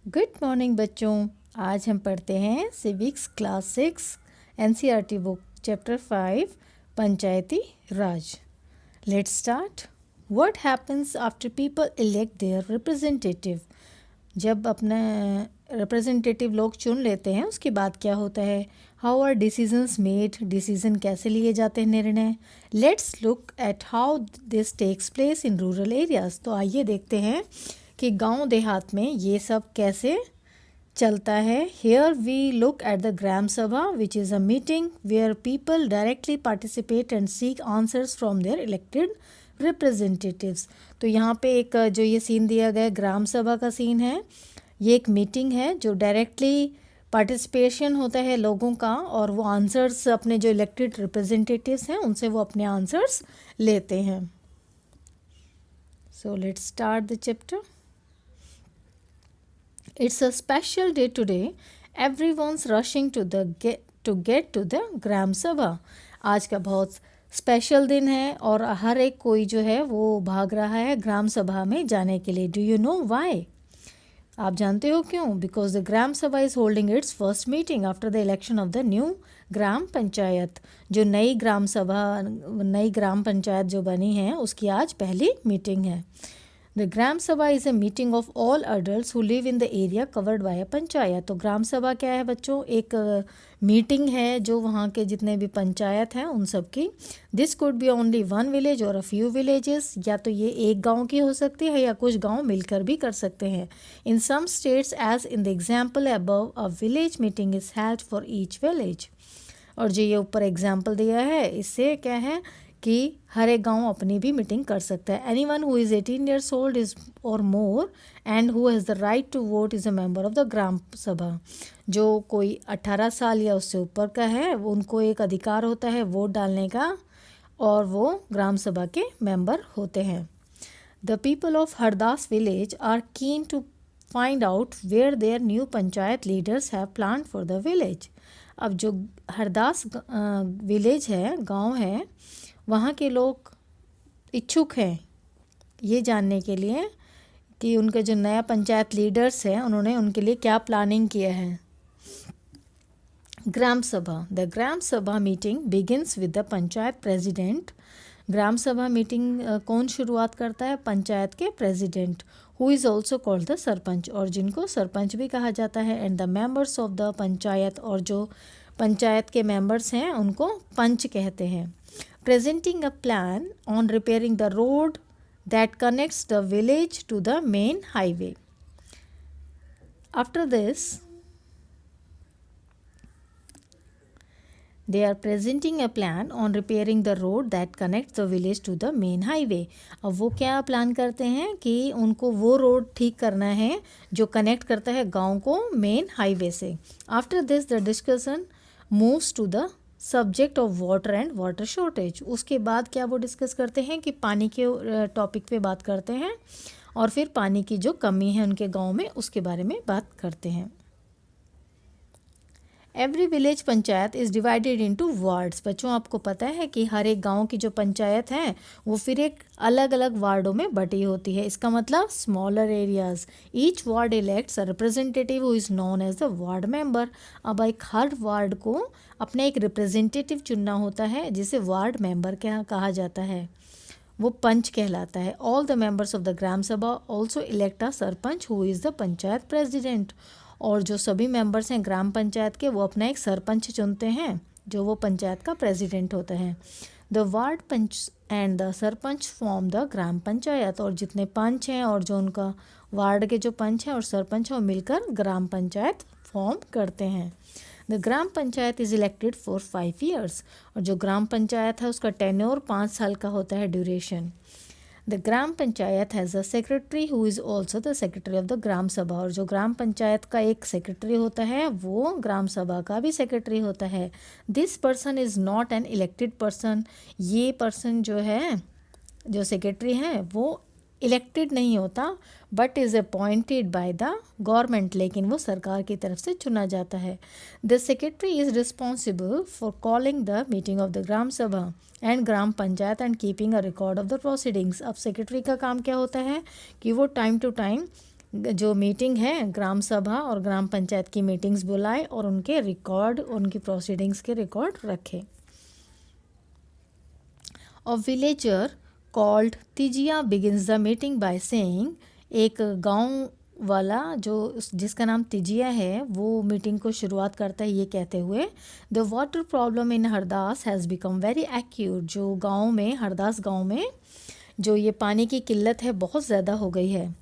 Good morning बच्चों। आज हम पढ़ते हैं civics class 6 NCERT book chapter 5 Panchayati Raj. Let's start. What happens after people elect their representative. जब अपना रिप्रेजेंटेटिव लोग चुन लेते हैं उसके बाद क्या होता है। How are decisions made, decision कैसे लिए जाते हैं, निर्णय। Let's look at how this takes place in rural areas. तो आइए देखते हैं कि गांव देहात में ये सब कैसे चलता है। Here we look at the gram sabha which is a meeting where people directly participate and seek answers from their elected representatives. तो यहाँ पे एक जो ये सीन दिया गया है ग्राम सभा का सीन है। ये एक मीटिंग है जो डायरेक्टली पार्टिसिपेशन होता है लोगों का, और वो आंसर्स अपने जो इलेक्टेड रिप्रेजेंटेटिव्स हैं उनसे वो अपने आंसर्स लेते हैं। So let's start the chapter. It's a special day today. Everyone's rushing to get to the gram सभा। आज का बहुत स्पेशल दिन है और हर एक कोई जो है वो भाग रहा है ग्राम सभा में जाने के लिए। Do you know why? आप जानते हो क्यों? Because the gram sabha is holding its first meeting after the election of the new gram panchayat. जो नई ग्राम पंचायत जो बनी है उसकी आज पहली मीटिंग है। The Gram Sabha is a meeting of all adults who live in the area covered by a panchayat. तो ग्राम सभा क्या है बच्चों? एक मीटिंग है जो वहाँ के जितने भी पंचायत हैं उन सब की। This could be only one village और अ फ्यू विलेजेस। या तो ये एक गांव की हो सकती है या कुछ गांव मिलकर भी कर सकते हैं। In some states as in the example above a village meeting is held for each village. और जो ये ऊपर एग्जाम्पल दिया है इससे क्या है कि हर एक गांव अपनी भी मीटिंग कर सकता है। Anyone who is 18 years old is or more and who has the right to vote is a member of the gram sabha. जो कोई 18 साल या उससे ऊपर का है वो उनको एक अधिकार होता है वोट डालने का, और वो ग्राम सभा के मेंबर होते हैं। The people of Hardas village are keen to find out where their new panchayat leaders have plan for the village. अब जो हरदास विलेज है, गांव है, वहाँ के लोग इच्छुक हैं ये जानने के लिए कि उनका जो नया पंचायत लीडर्स हैं उन्होंने उनके लिए क्या प्लानिंग किया है। ग्राम सभा। The gram sabha meeting begins with the panchayat president. Gram sabha meeting कौन शुरुआत करता है? पंचायत के president, who is also called the sarpanch, और जिनको सरपंच भी कहा जाता है। And the members of the panchayat, और जो पंचायत के मेंबर्स हैं उनको पंच कहते हैं। Presenting a plan on repairing the road that connects the village to the main highway. After this, they are presenting a plan on repairing the road that connects the village to the main highway. अब वो क्या plan करते हैं कि उनको वो road ठीक करना है जो कनेक्ट करता है गांव को मेन हाईवे से। After this the discussion moves to the subject of water and water shortage. उसके बाद क्या वो डिस्कस करते हैं कि पानी के टॉपिक पे बात करते हैं, और फिर पानी की जो कमी है उनके गांव में उसके बारे में बात करते हैं। Every village panchayat is divided into wards. बच्चों आपको पता है कि हर एक गांव की जो पंचायत है वो फिर एक अलग अलग वार्डों में बटी होती है। इसका मतलब smaller areas. Each ward elects a representative who is known as the ward member. अब एक हर वार्ड को अपना एक रिप्रेजेंटेटिव चुनना होता है जिसे वार्ड मेंबर कहा जाता है, वो पंच कहलाता है। All the members of the gram sabha also elect a sarpanch who is the panchayat president. और जो सभी मेंबर्स हैं ग्राम पंचायत के वो अपना एक सरपंच चुनते हैं जो वो पंचायत का प्रेसिडेंट होता है। The ward panch and the sarpanch form the gram panchayat. और जितने पंच हैं और जो उनका वार्ड के जो पंच हैं और सरपंच हैं वो मिलकर ग्राम पंचायत फॉर्म करते हैं। The gram panchayat is elected for 5 years। और जो ग्राम पंचायत है उसका टेन्योर 5 साल का होता है duration. The gram panchayat has a secretary who is also the secretary of the gram sabha. और जो ग्राम पंचायत का एक सेक्रेटरी होता है वो ग्राम सभा का भी सेक्रेटरी होता है। This person is not an elected person. ये पर्सन जो है, जो सेक्रेटरी हैं, वो इलेक्टेड नहीं होता but is appointed by the government, लेकिन वो सरकार की तरफ से चुना जाता है। The secretary is responsible for calling the meeting of the gram sabha and gram panchayat and keeping a record of the proceedings. अब सेक्रेटरी का काम क्या होता है कि वो टाइम टू टाइम जो मीटिंग है ग्राम सभा और ग्राम पंचायत की मीटिंग्स बुलाए और उनके रिकॉर्ड, उनकी प्रोसीडिंग्स के रिकॉर्ड रखे। A villager called Tijiya begins the meeting by saying, एक गांव वाला जो जिसका नाम तिजिया है वो मीटिंग को शुरुआत करता है ये कहते हुए, the water problem in Hardas has become very acute, जो गांव में, हरदास गांव में जो ये पानी की किल्लत है बहुत ज़्यादा हो गई है।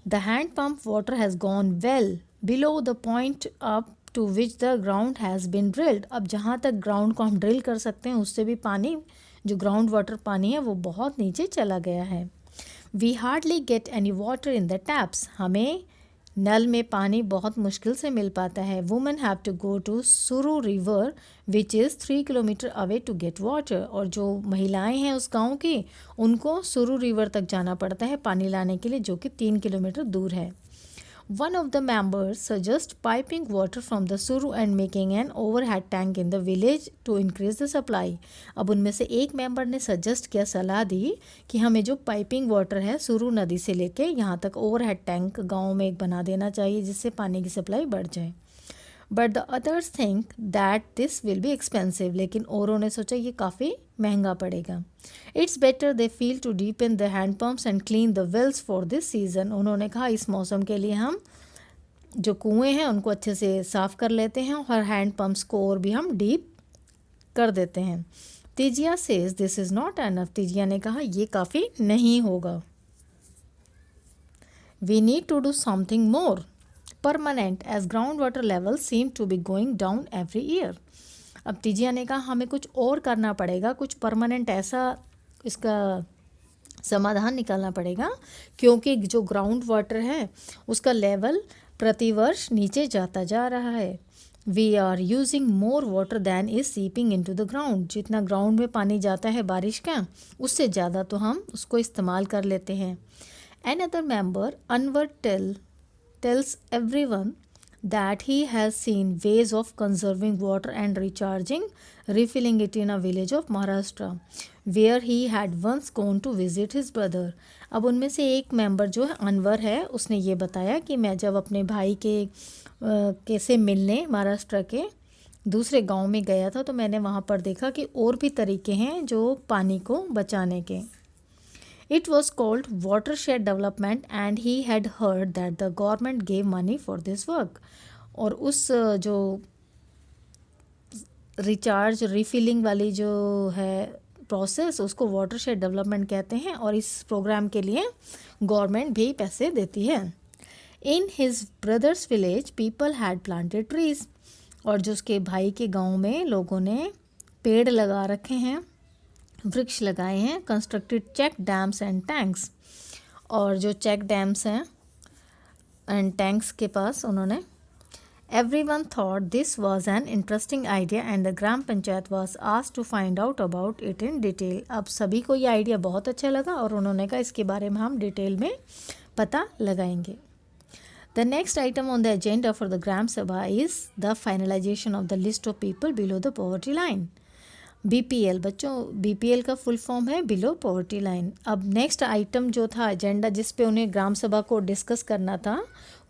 The hand pump water has gone well below the point up to which the ground has been drilled, अब जहाँ तक ग्राउंड को हम ड्रिल कर सकते हैं उससे भी पानी, जो ग्राउंड वाटर पानी है वो बहुत नीचे चला गया है। We hardly get any water in the taps, हमें नल में पानी बहुत मुश्किल से मिल पाता है। Women have to go to Suru river which is 3 kilometres away to get water, और जो महिलाएं हैं उस गांव की उनको सुरू रिवर तक जाना पड़ता है पानी लाने के लिए, जो कि 3 किलोमीटर दूर है। One of the members suggests piping water from the Suru and making an overhead tank in the village to increase the supply. अब उनमें से एक मेंबर ने सजेस्ट किया, सलाह दी कि हमें जो पाइपिंग वाटर है सुरू नदी से लेके यहाँ तक ओवरहेड टैंक गांव में एक बना देना चाहिए जिससे पानी की सप्लाई बढ़ जाए। But the others think that this will be expensive, लेकिन औरों ने सोचा ये काफ़ी महंगा पड़ेगा। It's better they feel to deepen the hand pumps and clean the wells for this season, उन्होंने कहा इस मौसम के लिए हम जो कुएँ हैं उनको अच्छे से साफ़ कर लेते हैं और हैंड पम्प्स को और भी हम डीप कर देते हैं। Tijiya says this is not enough, Tijiya ने कहा ये काफ़ी नहीं होगा। We need to do something more permanent as ground water level seem to be going down every year. अब तिजिया ने कहा हमें कुछ और करना पड़ेगा, कुछ परमानेंट ऐसा इसका समाधान निकालना पड़ेगा, क्योंकि जो ग्राउंड वाटर है उसका लेवल प्रतिवर्ष नीचे जाता जा रहा है। We are using more water than is seeping in to the ground, जितना ग्राउंड में पानी जाता है बारिश का उससे ज़्यादा तो हम उसको इस्तेमाल कर लेते हैं। Another member, Anwar tells everyone that he has seen ways of conserving water and recharging, refilling it in a village of Maharashtra, where he had once gone to visit his brother. अब उनमें से एक member जो है अनवर है, उसने ये बताया कि मैं जब अपने भाई के से मिलने महाराष्ट्र के दूसरे गांव में गया था तो मैंने वहाँ पर देखा कि और भी तरीके हैं जो पानी को बचाने के। It was called watershed development and he had heard that the government gave money for this work. और उस जो रिचार्ज रिफिलिंग वाली जो है प्रोसेस उसको वाटरशेड डेवलपमेंट कहते हैं और इस प्रोग्राम के लिए गवर्नमेंट भी पैसे देती है। In his brothers village people had planted trees, और जो उसके भाई के गांव में लोगों ने पेड़ लगा रखे हैं, वृक्ष लगाए हैं। Constructed check dams and tanks, और जो चेक डैम्स हैं एंड टैंक्स के पास उन्होंने। Everyone thought this was an interesting idea and the gram panchayat was asked to find out about it in detail. अब सभी को ये आइडिया बहुत अच्छा लगा और उन्होंने कहा इसके बारे में हम डिटेल में पता लगाएंगे। The next item on the agenda for the Gram Sabha is the finalization of the list of people below the poverty line. BPL, बच्चों BPL का फुल फॉर्म है बिलो पॉवर्टी लाइन। अब नेक्स्ट आइटम जो था agenda जिस पे उन्हें ग्राम सभा को डिस्कस करना था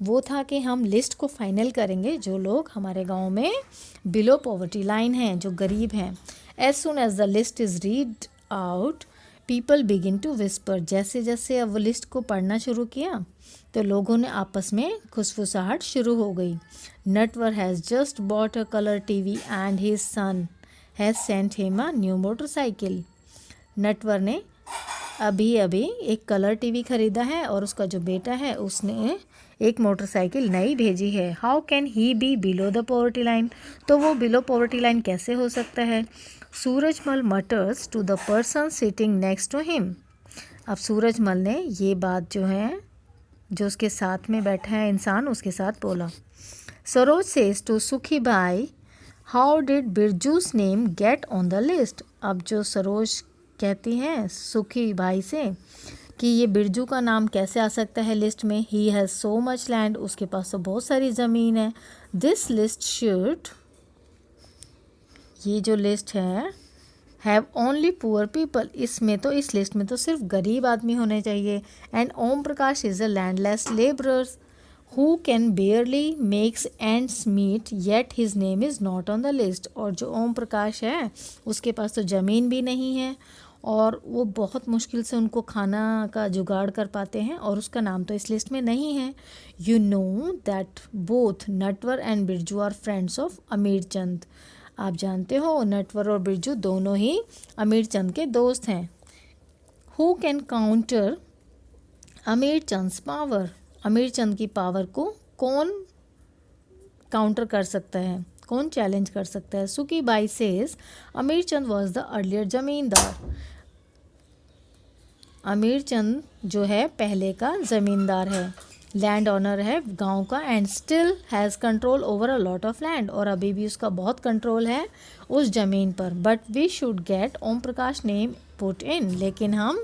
वो था कि हम लिस्ट को फाइनल करेंगे जो लोग हमारे गांव में बिलो पॉवर्टी लाइन हैं, जो गरीब हैं। As soon as the list is read out people begin to whisper, जैसे जैसे अब वो लिस्ट को पढ़ना शुरू किया तो लोगों ने आपस में खुसफुसाहट शुरू हो गई। Natwar has just bought a colour TV and his son has sent him a new motorcycle. Natwar ने अभी अभी एक कलर टीवी ख़रीदा है और उसका जो बेटा है उसने एक मोटरसाइकिल नई भेजी है। How can he be below the poverty line, तो वो बिलो पॉवर्टी लाइन कैसे हो सकता है। Surajmal mutters to the person sitting next to him. अब सूरजमल ने ये बात जो है जो उसके साथ में बैठा है इंसान उसके साथ बोला। Saroj says to Sukhi bhai how did Birju's name get on the list. अब जो सरोज कहती हैं सुखी भाई से कि ये बिरजू का नाम कैसे आ सकता है लिस्ट में। He has so much land, उसके पास तो बहुत सारी ज़मीन है। दिस लिस्ट शुड, ये जो लिस्ट है हैव ओनली पुअर पीपल, इसमें तो इस लिस्ट में तो सिर्फ गरीब आदमी होने चाहिए। And Om Prakash is a landless labourers, who can barely makes ends meet yet his name is not on the list. और जो ओम प्रकाश है उसके पास तो ज़मीन भी नहीं है और वो बहुत मुश्किल से उनको खाना का जुगाड़ कर पाते हैं और उसका नाम तो इस लिस्ट में नहीं है। You know that both Natwar and Birju are friends of Amir Chand. आप जानते हो नटवर और बिरजू दोनों ही अमीर चंद के दोस्त हैं। हु कैन काउंटर अमीर चंद्स पावर। अमीर चंद की पावर को कौन काउंटर कर सकता है, कौन चैलेंज कर सकता है। सुकी बाई सेज अमीर चंद वॉज द अर्लियर जमींदार। अमीर चंद जो है पहले का ज़मींदार है, लैंड ऑनर है गांव का, and still has control over a lot of land. और अभी भी उसका बहुत कंट्रोल है उस ज़मीन पर। But we should get Om Prakash name put in. लेकिन हम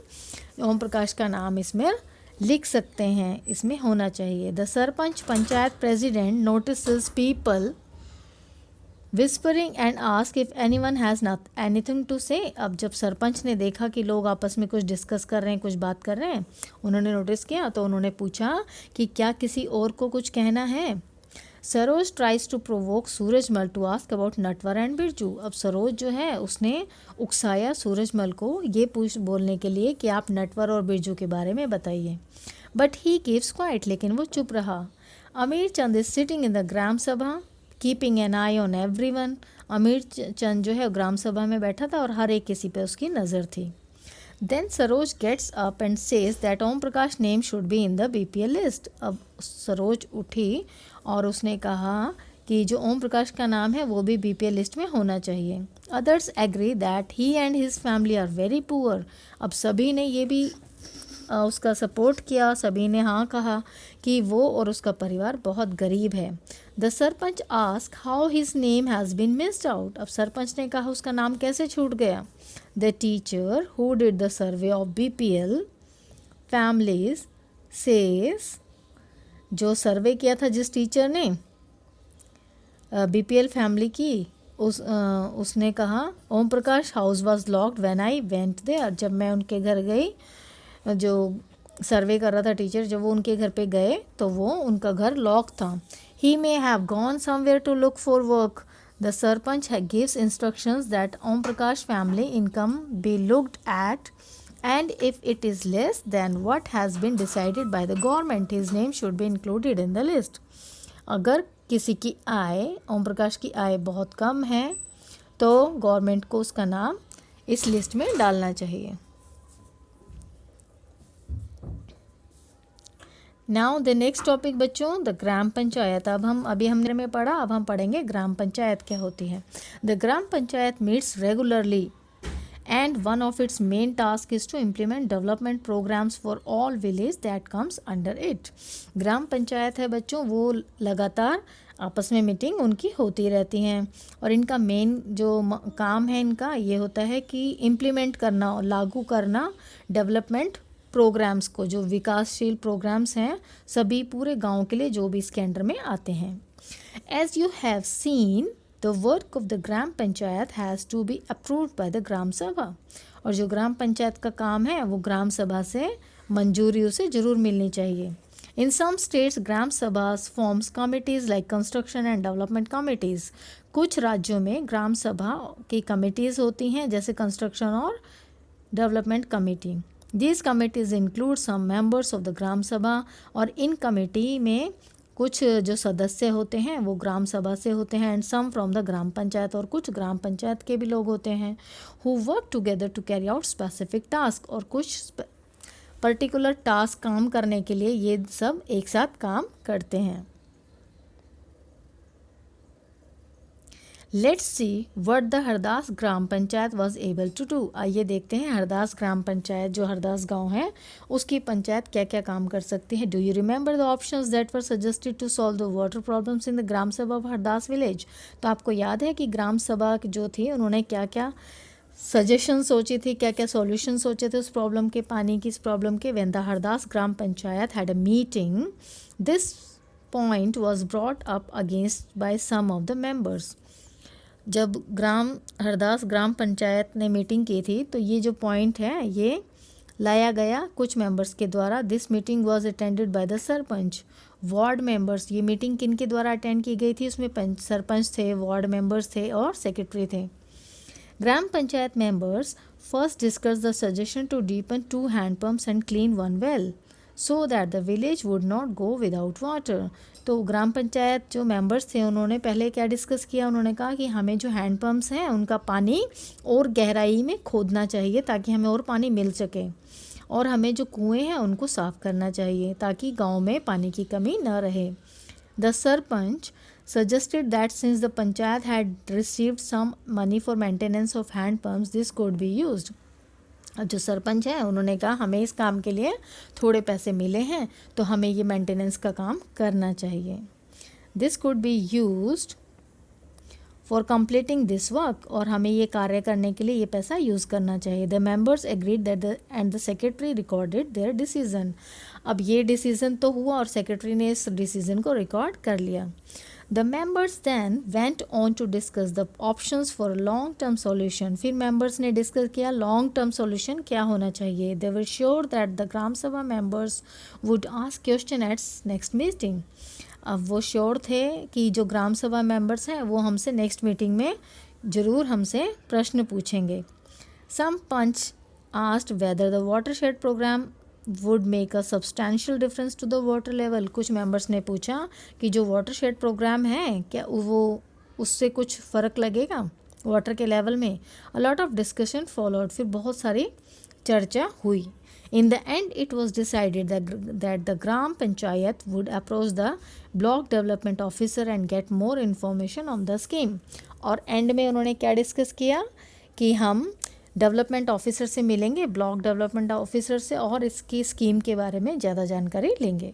ओम प्रकाश का नाम इसमें लिख सकते हैं, इसमें होना चाहिए। The sarpanch panchayat president notices people whispering and ask if anyone has not anything to say. अब जब सरपंच ने देखा कि लोग आपस में कुछ डिस्कस कर रहे हैं, कुछ बात कर रहे हैं, उन्होंने नोटिस किया तो उन्होंने पूछा कि क्या किसी और को कुछ कहना है। Saroj tries to provoke Surajmal to ask about Natwar and Birju. अब सरोज जो है उसने उकसाया सूरजमल को ये बोलने के लिए कि आप नटवर और बिरजू के बारे में बताइए। बट ही कीप्स क्वाइट, लेकिन वो चुप रहा। अमीर चंद is sitting in the gram सभा keeping an I on everyone. अमीर चंद जो है ग्राम सभा में बैठा था और हर एक किसी पे उसकी नज़र थी। Then Saroj gets up and says that Om Prakash name should be in the BPL list. अब सरोज उठी और उसने कहा कि जो ओम प्रकाश का नाम है वो भी BPL लिस्ट में होना चाहिए। Others agree that he and his family are very poor. अब सभी ने ये भी उसका सपोर्ट किया, सभी ने हाँ कहा कि वो और उसका परिवार बहुत गरीब है। The sarpanch ask how his name has been missed out. अब सरपंच ने कहा उसका नाम कैसे छूट गया। The teacher who did the survey of BPL families says, जो सर्वे किया था जिस टीचर ने BPL फैमिली की, उसने कहा Om Prakash house was locked when I went there. जब मैं उनके घर गई, जो सर्वे कर रहा था टीचर, जब वो उनके घर पे गए तो वो उनका घर लॉक था। He may have gone somewhere to look for work. The sarpanch gives instructions that Om Prakash family income be looked at and if it is less than what has been decided by the government, his name should be included in the list. अगर किसी की आय, ओम प्रकाश की आय बहुत कम है तो government को उसका नाम इस लिस्ट में डालना चाहिए। नाउ द नेक्स्ट टॉपिक बच्चों, द ग्राम पंचायत। अभी हमने में पढ़ा, अब हम पढ़ेंगे ग्राम पंचायत क्या होती है। The gram panchayat meets regularly and one of its main task is to implement development programs for all village that comes under it. ग्राम पंचायत है बच्चों, वो लगातार आपस में मीटिंग उनकी होती रहती हैं और इनका मेन जो काम है इनका ये होता है कि इम्प्लीमेंट करना और लागू करना डेवलपमेंट प्रोग्राम्स को, जो विकासशील प्रोग्राम्स हैं सभी पूरे गांव के लिए जो भी इसके अंडर में आते हैं। As you have seen The work of the gram panchayat has to be approved by the gram sabha. और जो ग्राम पंचायत का काम है वो ग्राम सभा से मंजूरी उसे ज़रूर मिलनी चाहिए। In some states ग्राम सभा forms committees like construction and development committees। कुछ राज्यों में ग्राम सभा की कमिटीज़ होती हैं जैसे कंस्ट्रक्शन और development committee. These committees include some members of the gram sabha, और इन कमेटी में कुछ जो सदस्य होते हैं वो ग्राम सभा से होते हैं, and some from the gram panchayat, और कुछ ग्राम पंचायत के भी लोग होते हैं। Who work together to carry out specific task, और कुछ पर्टिकुलर टास्क काम करने के लिए ये सब एक साथ काम करते हैं। Let's see what the Hardas gram panchayat was able to do. आइए देखते हैं हरदास ग्राम पंचायत, जो हरदास गांव है उसकी पंचायत क्या क्या काम कर सकती है। Do you remember the options that were suggested to solve the water problems in the gram sabha of Hardas village. तो आपको याद है कि ग्राम सभा जो थी उन्होंने क्या क्या सजेशन सोची थी, क्या क्या सॉल्यूशन सोचे थे उस प्रॉब्लम के, पानी की इस प्रॉब्लम के। When the Hardas gram panchayat had a meeting, this point was brought up against by some of the members. जब हरदास ग्राम पंचायत ने मीटिंग की थी तो ये जो पॉइंट है ये लाया गया कुछ मेंबर्स के द्वारा। This meeting was attended by the sarpanch, ward members, ये मीटिंग किन के द्वारा अटेंड की गई थी, उसमें सरपंच थे, वार्ड मेंबर्स थे और सेक्रेटरी थे। Gram panchayat members first discuss the suggestion to deepen 2 hand pumps and clean 1 well so that the village would not go without water. तो ग्राम पंचायत जो मेंबर्स थे उन्होंने पहले क्या डिस्कस किया, उन्होंने कहा कि हमें जो हैंड पंप्स हैं उनका पानी और गहराई में खोदना चाहिए ताकि हमें और पानी मिल सके, और हमें जो कुएं हैं उनको साफ़ करना चाहिए ताकि गांव में पानी की कमी न रहे। The sarpanch suggested that since the panchayat had received some money for maintenance of hand pumps, this could be used. अब जो सरपंच है उन्होंने कहा हमें इस काम के लिए थोड़े पैसे मिले हैं तो हमें ये मेंटेनेंस का काम करना चाहिए। This could be used for completing this work, और हमें ये कार्य करने के लिए ये पैसा यूज़ करना चाहिए। The members agreed that and the secretary recorded there decision. अब ये डिसीजन तो हुआ और सेक्रेटरी ने इस डिसीजन को रिकॉर्ड कर लिया। The members then went on to discuss the options for a long-term solution. फिर members ने discuss किया long-term solution क्या होना चाहिए। They were sure that the gram सभा members would ask question at next meeting. अब वो श्योर थे कि जो ग्राम सभा मेंबर्स हैं वो हमसे नेक्स्ट मीटिंग में ज़रूर हमसे प्रश्न पूछेंगे। Some punch asked whether the watershed program would make a substantial difference to the water level. कुछ मेंबर्स ने पूछा कि जो वाटरशेड प्रोग्राम है क्या वो उससे कुछ फ़र्क लगेगा वाटर के लेवल में। A lot of discussion followed. फिर बहुत सारी चर्चा हुई। In the end it was decided that the gram panchayat would approach the block development officer and get more information on the scheme. और एंड में उन्होंने क्या डिस्कस किया कि हम डेवलपमेंट ऑफिसर से मिलेंगे, ब्लॉक डेवलपमेंट ऑफिसर से, और इसकी स्कीम के बारे में ज़्यादा जानकारी लेंगे।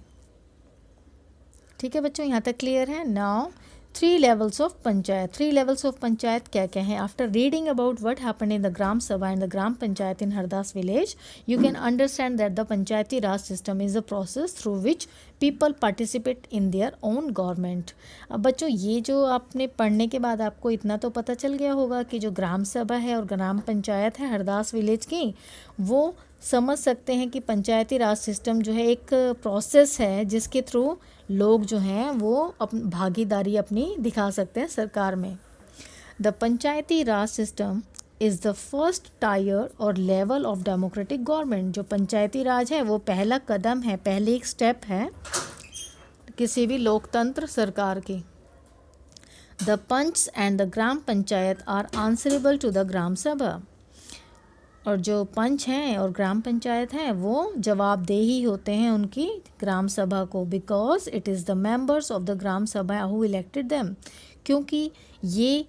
ठीक है बच्चों, यहाँ तक क्लियर है। Now 3 levels of panchayat. 3 levels of panchayat क्या क्या है? After reading about what happened in the gram sabha and the gram panchayat in Hardas village, you can understand that the panchayati raj system is the process through which people participate in their own government. अब बच्चों ये जो आपने पढ़ने के बाद आपको इतना तो पता चल गया होगा कि जो ग्राम सभा है और ग्राम पंचायत है हरदास विलेज की, वो समझ सकते हैं कि पंचायती राज सिस्टम जो है एक प्रोसेस है जिसके थ्रू लोग जो हैं वो भागीदारी अपनी दिखा सकते हैं सरकार में। The panchayati raj system is the first tier और लेवल ऑफ डेमोक्रेटिक गवर्नमेंट। जो पंचायती राज है वो पहला कदम है, पहली एक स्टेप है किसी भी लोकतंत्र सरकार की। The panch and the gram panchayat are answerable to the gram sabha. और जो पंच हैं और ग्राम पंचायत हैं वो जवाबदेही होते हैं उनकी ग्राम सभा को, because it is the members of the gram sabha who elected them, क्योंकि ये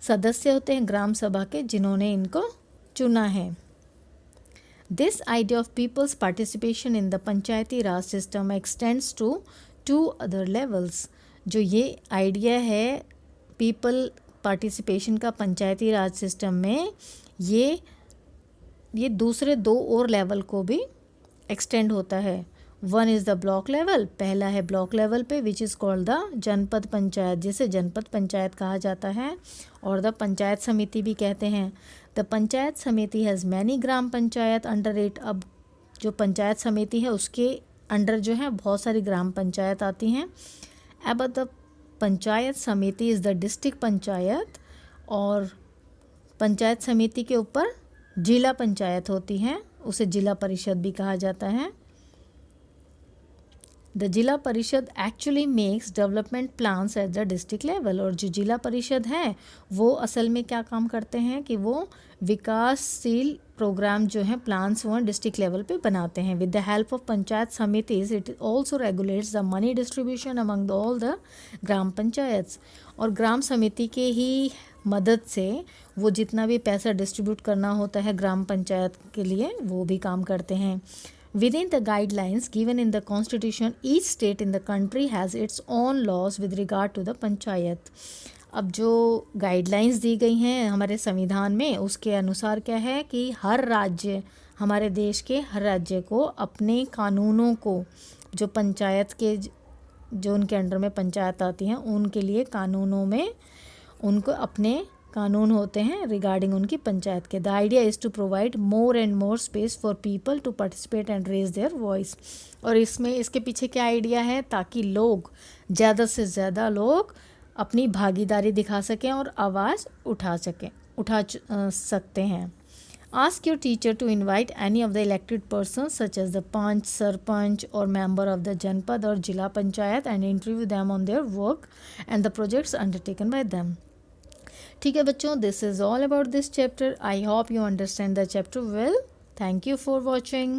सदस्य होते हैं ग्राम सभा के जिन्होंने इनको चुना है। This idea of people's participation in the panchayati raj system extends to 2 other levels. जो ये आइडिया है पीपल पार्टिसिपेशन का पंचायती राज सिस्टम में, ये दूसरे 2 और लेवल को भी एक्सटेंड होता है। One is the block level, पहला है ब्लॉक लेवल पे विच इज़ कॉल्ड द जनपद पंचायत, जिसे जनपद पंचायत कहा जाता है, और द पंचायत समिति भी कहते हैं। द पंचायत समिति has many gram panchayat under it. अब जो पंचायत समिति है उसके अंडर जो है बहुत सारी ग्राम पंचायत आती हैं। अब द पंचायत समिति इज़ द डिस्ट्रिक्ट पंचायत, और पंचायत समिति के ऊपर जिला पंचायत होती है, उसे जिला परिषद भी कहा जाता है। द जिला परिषद actually makes development plans at the district level. और जो जिला परिषद है वो असल में क्या काम करते हैं कि वो विकासशील प्रोग्राम जो हैं प्लान्स वो डिस्ट्रिक्ट लेवल पे बनाते हैं। With the help of panchayat samitis it also regulates the money distribution among all the gram panchayats. और ग्राम समिति के ही मदद से वो जितना भी पैसा डिस्ट्रीब्यूट करना होता है ग्राम पंचायत के लिए वो भी काम करते हैं। Within the guidelines given in the constitution, each state in the country has its own laws with regard to the panchayat. अब जो गाइडलाइंस दी गई हैं हमारे संविधान में उसके अनुसार क्या है कि हर राज्य, हमारे देश के हर राज्य को अपने कानूनों को, जो पंचायत के जो उनके अंडर में पंचायत आती हैं उनके लिए कानूनों में उनको अपने कानून होते हैं रिगार्डिंग उनकी पंचायत के। The idea is to provide more and more space for people to participate and raise their voice. और इसमें इसके पीछे क्या आइडिया है, ताकि लोग ज़्यादा से ज़्यादा लोग अपनी भागीदारी दिखा सकें और आवाज़ उठा सकते हैं। Ask your teacher to invite any of the elected persons such as the Panch, Sarpanch or member of the Janpad or Jila Panchayat and interview them on their work and the projects undertaken by them. ठीक है बच्चों, this is all about this chapter. I hope you understand the chapter well. Thank you for watching.